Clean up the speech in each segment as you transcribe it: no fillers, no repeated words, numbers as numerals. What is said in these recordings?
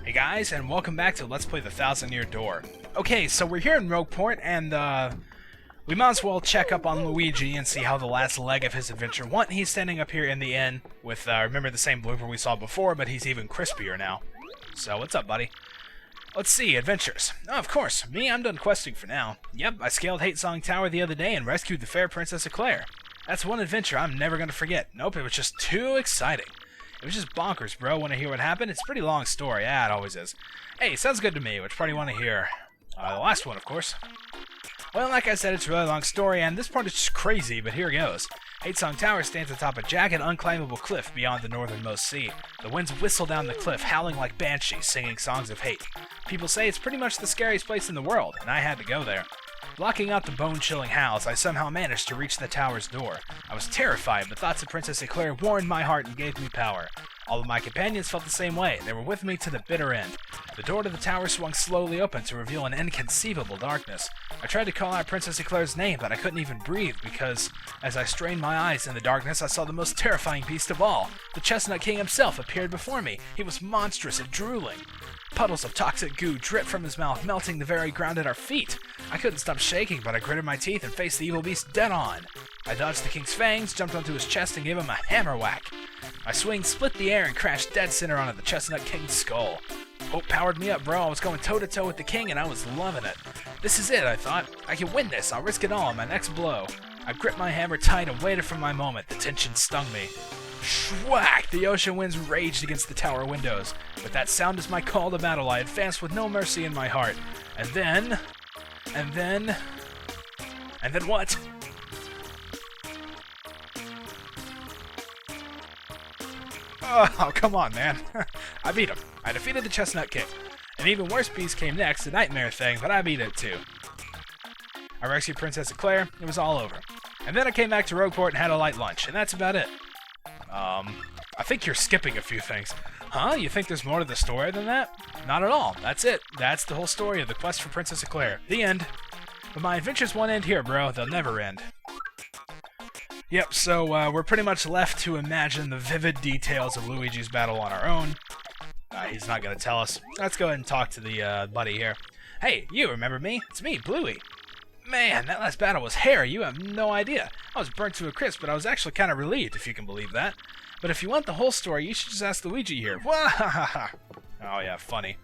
Hey guys, and welcome back to Let's Play the Thousand Year Door. Okay, so we're here in Rogueport, and we might as well check up on Luigi and see how the last leg of his adventure went. He's standing up here in the inn with, remember the same blooper we saw before, but he's even crispier now. So, what's up, buddy? Let's see, adventures. Oh, of course, me, I'm done questing for now. Yep, I scaled Hate Song Tower the other day and rescued the fair Princess Eclair. That's one adventure I'm never gonna forget. Nope, it was just too exciting. It was just bonkers, bro. Want to hear what happened? It's a pretty long story. Yeah, it always is. Hey, sounds good to me. Which part do you want to hear? The last one, of course. Well, like I said, it's a really long story, and this part is just crazy, but here goes. Hate Song Tower stands atop a jagged, unclimbable cliff beyond the northernmost sea. The winds whistle down the cliff, howling like banshees, singing songs of hate. People say it's pretty much the scariest place in the world, and I had to go there. Blocking out the bone-chilling howls, I somehow managed to reach the tower's door. I was terrified, but thoughts of Princess Eclair warmed my heart and gave me power. All of my companions felt the same way. They were with me to the bitter end. The door to the tower swung slowly open to reveal an inconceivable darkness. I tried to call out Princess Eclair's name, but I couldn't even breathe because, as I strained my eyes in the darkness, I saw the most terrifying beast of all. The Chestnut King himself appeared before me. He was monstrous and drooling. Puddles of toxic goo dripped from his mouth, melting the very ground at our feet. I couldn't stop shaking, but I gritted my teeth and faced the evil beast dead on. I dodged the king's fangs, jumped onto his chest, and gave him a hammer whack. My swing split the air and crashed dead center onto the Chestnut King's skull. Hope powered me up, bro. I was going toe-to-toe with the king, and I was loving it. This is it, I thought. I can win this. I'll risk it all on my next blow. I gripped my hammer tight and waited for my moment. The tension stung me. Schwack! The ocean winds raged against the tower windows. With that sound as my call to battle, I advanced with no mercy in my heart. And then what? Oh, come on, man. I beat him. I defeated the Chestnut King. An even worse beast came next, the Nightmare thing, but I beat it too. I rescued Princess Eclair. It was all over. And then I came back to Rogueport and had a light lunch, and that's about it. I think you're skipping a few things. Huh? You think there's more to the story than that? Not at all. That's it. That's the whole story of the quest for Princess Eclair. The end. But my adventures won't end here, bro. They'll never end. Yep, so we're pretty much left to imagine the vivid details of Luigi's battle on our own. He's not going to tell us. Let's go ahead and talk to the buddy here. Hey, you remember me? It's me, Bluey. Man, that last battle was hairy. You have no idea. I was burnt to a crisp, but I was actually kind of relieved, if you can believe that. But if you want the whole story, you should just ask Luigi here. Wahahaha! Oh yeah, funny.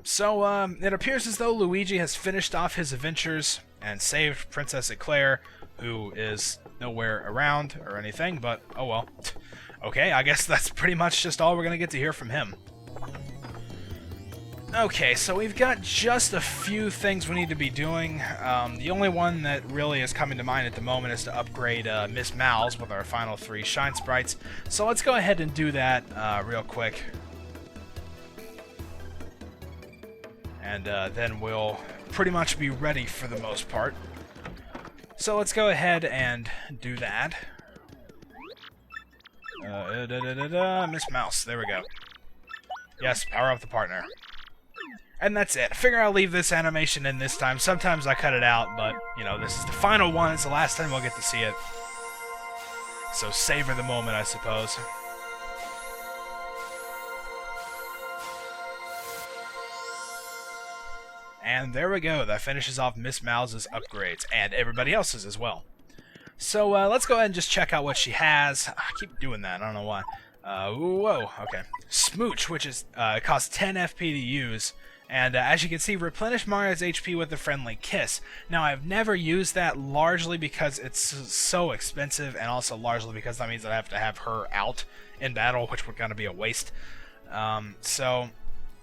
So, it appears as though Luigi has finished off his adventures and saved Princess Eclair, who is nowhere around or anything, but oh well. Okay, I guess that's pretty much just all we're gonna get to hear from him. Okay, so we've got just a few things we need to be doing. The only one that really is coming to mind at the moment is to upgrade Miss Mal's with our final 3 Shine Sprites. So let's go ahead and do that real quick. And then we'll pretty much be ready for the most part. So let's go ahead and do that. Miss Mouse, there we go. Yes, power up the partner. And that's it. I figure I'll leave this animation in this time. Sometimes I cut it out, but, you know, this is the final one. It's the last time we'll get to see it. So savor the moment, I suppose. And there we go. That finishes off Miss Mouse's upgrades, and everybody else's as well. So let's go ahead and just check out what she has. I keep doing that. I don't know why. Whoa. Okay. Smooch, which is costs 10 FP to use. And as you can see, replenish Mario's HP with a friendly kiss. Now, I've never used that largely because it's so expensive, and also largely because that means I have to have her out in battle, which would kind of be a waste. So,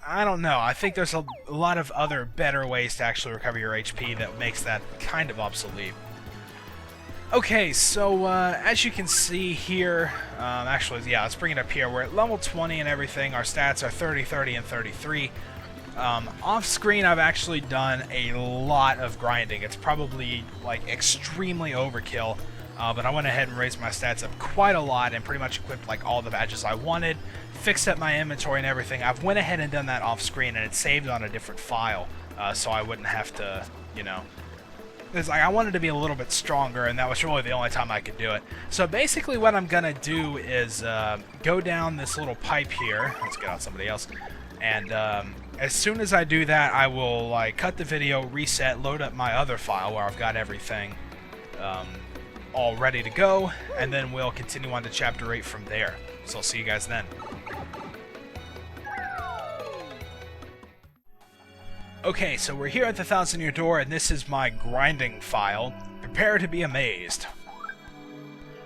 I don't know. I think there's a lot of other better ways to actually recover your HP that makes that kind of obsolete. Okay, so as you can see here, actually, yeah, let's bring it up here. We're at level 20 and everything. Our stats are 30, 30, and 33. Off screen, I've actually done a lot of grinding. It's probably like extremely overkill, but I went ahead and raised my stats up quite a lot and pretty much equipped like all the badges I wanted, fixed up my inventory and everything. I've went ahead and done that off screen, and it's saved on a different file, so I wouldn't have to, you know, It's like I wanted to be a little bit stronger, and that was really the only time I could do it. So basically what I'm going to do is go down this little pipe here. Let's get out somebody else. And as soon as I do that, I will like cut the video, reset, load up my other file where I've got everything all ready to go, and then we'll continue on to Chapter 8 from there. So I'll see you guys then. Okay, so we're here at the 1000-year door, and this is my grinding file. Prepare to be amazed.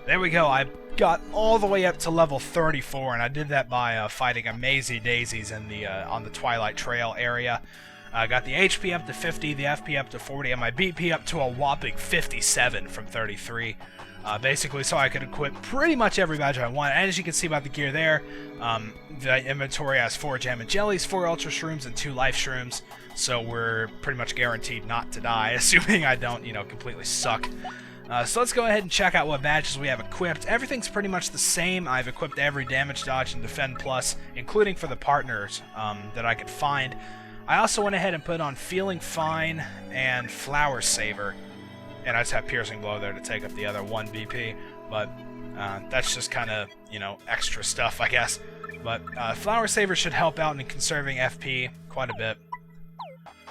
There we go, I got all the way up to level 34, and I did that by fighting Amazy Daisies in the on the Twilight Trail area. I got the HP up to 50, the FP up to 40, and my BP up to a whopping 57 from 33. Basically, so I could equip pretty much every badge I want. And as you can see by the gear there, the inventory has 4 Jam and Jellies, 4 Ultra Shrooms, and 2 Life Shrooms. So we're pretty much guaranteed not to die, assuming I don't, completely suck. So let's go ahead and check out what badges we have equipped. Everything's pretty much the same. I've equipped every Damage, Dodge, and Defend Plus, including for the partners that I could find. I also went ahead and put on Feeling Fine and Flower Saver. And I just have Piercing Blow there to take up the other 1 BP. But that's just kind of, extra stuff, I guess. But Flower Saver should help out in conserving FP quite a bit.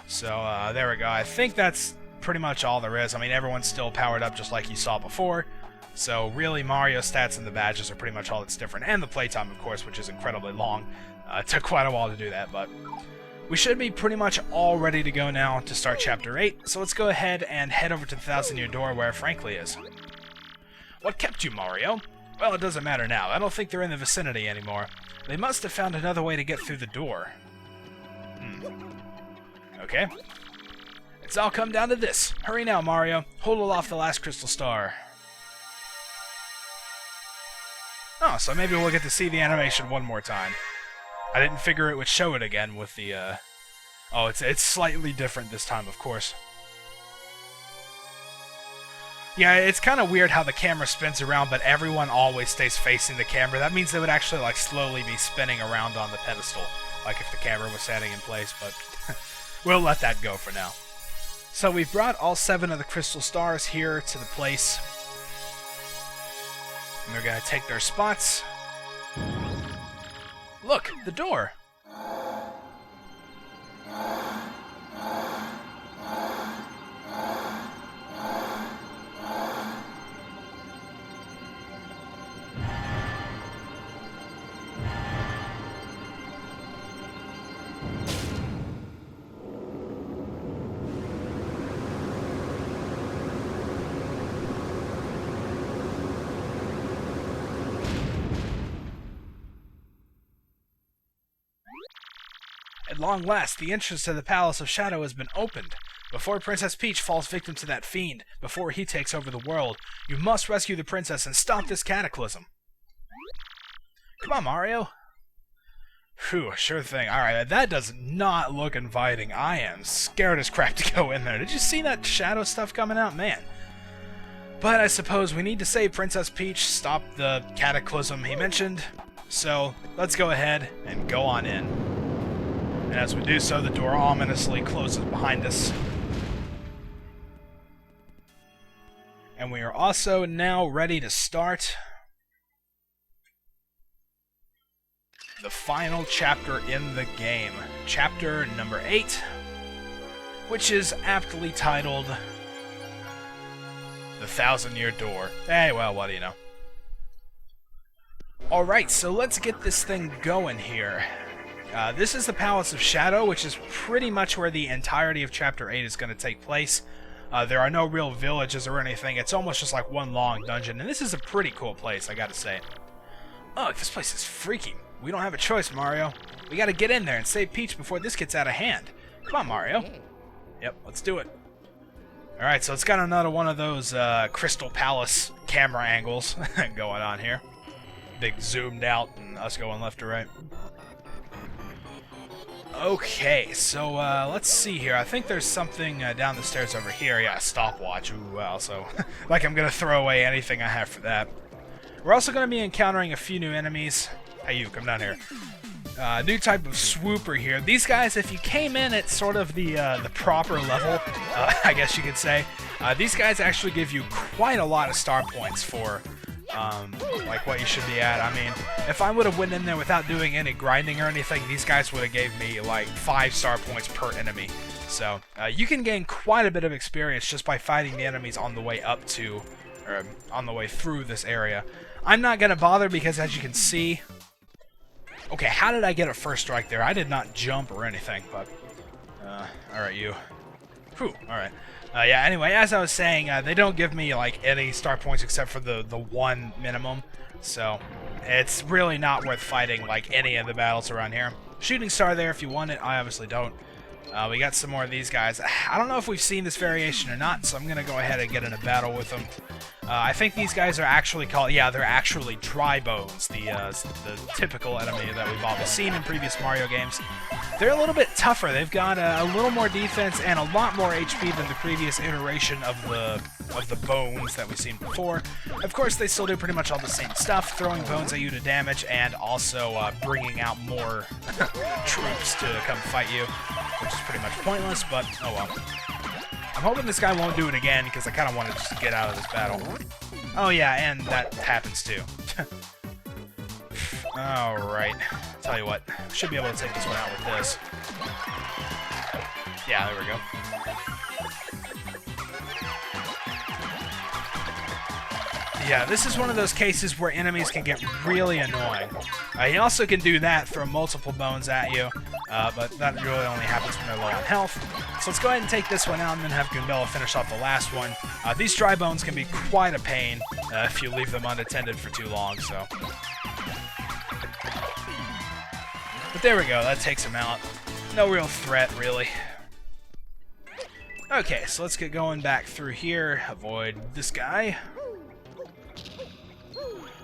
So there we go. I think that's pretty much all there is. I mean, everyone's still powered up just like you saw before. So really, Mario stats and the badges are pretty much all that's different. And the playtime, of course, which is incredibly long. It took quite a while to do that, but we should be pretty much all ready to go now to start Chapter 8. So let's go ahead and head over to the 1000-year door where Frankly is. What kept you, Mario? Well, it doesn't matter now. I don't think they're in the vicinity anymore. They must have found another way to get through the door. Okay. It's all come down to this. Hurry now, Mario. Hold aloft the last crystal star. Oh, so maybe we'll get to see the animation one more time. I didn't figure it would show it again with the, Oh, it's slightly different this time, of course. Yeah, it's kind of weird how the camera spins around, but everyone always stays facing the camera. That means they would actually, like, slowly be spinning around on the pedestal, like if the camera was standing in place, but we'll let that go for now. So we've brought all 7 of the crystal stars here to the place. And they're going to take their spots. Look, the door! At long last, the entrance to the Palace of Shadow has been opened. Before Princess Peach falls victim to that fiend, before he takes over the world, you must rescue the princess and stop this cataclysm. Come on, Mario. Phew, sure thing. Alright, that does not look inviting. I am scared as crap to go in there. Did you see that shadow stuff coming out? Man. But I suppose we need to save Princess Peach, stop the cataclysm he mentioned. So, let's go ahead and go on in. And as we do so, the door ominously closes behind us. And we are also now ready to start the final chapter in the game. Chapter number 8, which is aptly titled The 1000-Year Door. Hey, well, what do you know? Alright, so let's get this thing going here. This is the Palace of Shadow, which is pretty much where the entirety of Chapter 8 is going to take place. There are no real villages or anything. It's almost just like one long dungeon, and this is a pretty cool place, I gotta say. Oh, this place is freaky. We don't have a choice, Mario. We gotta get in there and save Peach before this gets out of hand. Come on, Mario. Yep, let's do it. Alright, so it's got another one of those Crystal Palace camera angles going on here. Big zoomed out and us going left to right. Okay, so let's see here. I think there's something down the stairs over here. Yeah, a stopwatch. Ooh, well, so like I'm gonna throw away anything I have for that. We're also gonna be encountering a few new enemies. Hey, you, come down here. New type of swooper here. These guys, if you came in at sort of the proper level, I guess you could say, These guys actually give you quite a lot of star points for like what you should be at. I mean, if I would have went in there without doing any grinding or anything, these guys would have gave me like 5 star points per enemy. So you can gain quite a bit of experience just by fighting the enemies on the way up to, or on the way through this area. I'm not gonna bother because, as you can see, okay, how did I get a first strike there? I did not jump or anything, but alright, you. Whew, alright. Yeah, anyway, as I was saying, they don't give me, like, any star points except for the 1 minimum, so it's really not worth fighting, like, any of the battles around here. Shooting star there if you want it. I obviously don't. We got some more of these guys. I don't know if we've seen this variation or not, so I'm going to go ahead and get in a battle with them. I think these guys are actually called, yeah, they're actually dry bones, the typical enemy that we've always seen in previous Mario games. They're a little bit tougher. They've got a little more defense and a lot more HP than the previous iteration of the bones that we've seen before. Of course, they still do pretty much all the same stuff, throwing bones at you to damage, and also bringing out more troops to come fight you, which is pretty much pointless, but oh well. I'm hoping this guy won't do it again, because I kind of want to just get out of this battle. Oh yeah, and that happens too. Alright, tell you what, should be able to take this one out with this. Yeah, there we go. Yeah, this is one of those cases where enemies can get really annoying. He also can do that, throw multiple bones at you, but that really only happens when they're low on health. So let's go ahead and take this one out and then have Goombella finish off the last one. These dry bones can be quite a pain if you leave them unattended for too long, so... But there we go, that takes him out. No real threat, really. Okay, so let's get going back through here, avoid this guy.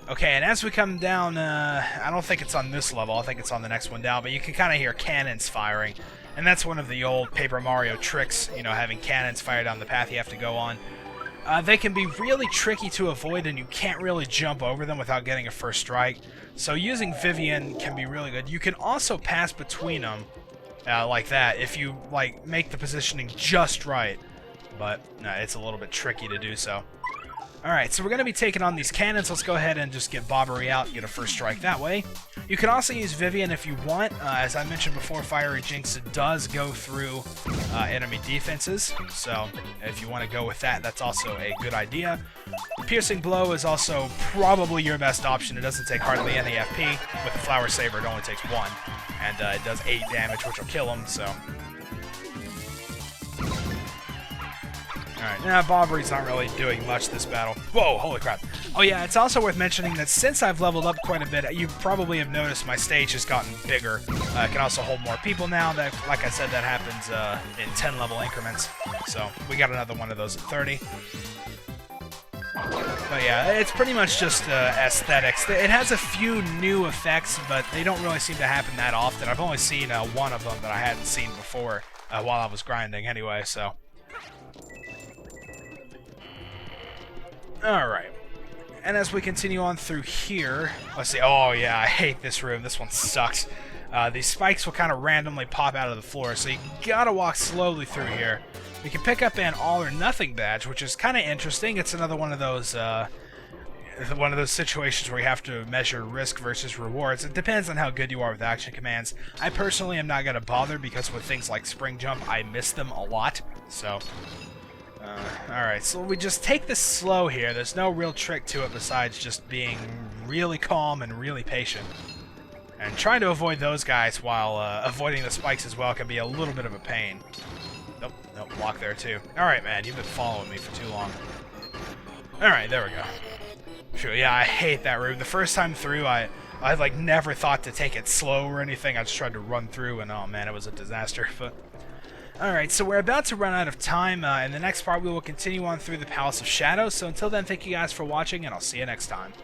Okay, and as we come down, I don't think it's on this level, I think it's on the next one down, but you can kind of hear cannons firing. And that's one of the old Paper Mario tricks, you know, having cannons fire down the path you have to go on. They can be really tricky to avoid, and you can't really jump over them without getting a first strike. So using Vivian can be really good. You can also pass between them like that if you like make the positioning just right. But no, it's a little bit tricky to do so. Alright, so we're going to be taking on these cannons. Let's go ahead and just get Bobbery out and get a first strike that way. You can also use Vivian if you want. As I mentioned before, Fiery Jinx does go through enemy defenses. So if you want to go with that, that's also a good idea. Piercing Blow is also probably your best option. It doesn't take hardly any FP. With the Flower Saber, it only takes 1. And it does 8 damage, which will kill him, so... Alright, now Bobbery's not really doing much this battle. Whoa, holy crap. Oh yeah, it's also worth mentioning that since I've leveled up quite a bit, you probably have noticed my stage has gotten bigger. It can also hold more people now. That, like I said, that happens in 10 level increments. So, we got another one of those at 30. But yeah, it's pretty much just aesthetics. It has a few new effects, but they don't really seem to happen that often. I've only seen one of them that I hadn't seen before while I was grinding anyway, so... Alright, and as we continue on through here, let's see, oh yeah, I hate this room, this one sucks. These spikes will kind of randomly pop out of the floor, so you gotta walk slowly through here. We can pick up an all or nothing badge, which is kind of interesting. It's another one of those situations where you have to measure risk versus rewards. It depends on how good you are with action commands. I personally am not gonna bother because with things like Spring Jump, I miss them a lot, so... Alright, so we just take this slow here. There's no real trick to it besides just being really calm and really patient. And trying to avoid those guys while avoiding the spikes as well can be a little bit of a pain. Nope, nope, block there too. Alright, man, you've been following me for too long. Alright, there we go. Phew, yeah, I hate that room. The first time through, I like never thought to take it slow or anything. I just tried to run through and oh man, it was a disaster. But alright, so we're about to run out of time. In the next part, we will continue on through the Palace of Shadows. So until then, thank you guys for watching, and I'll see you next time.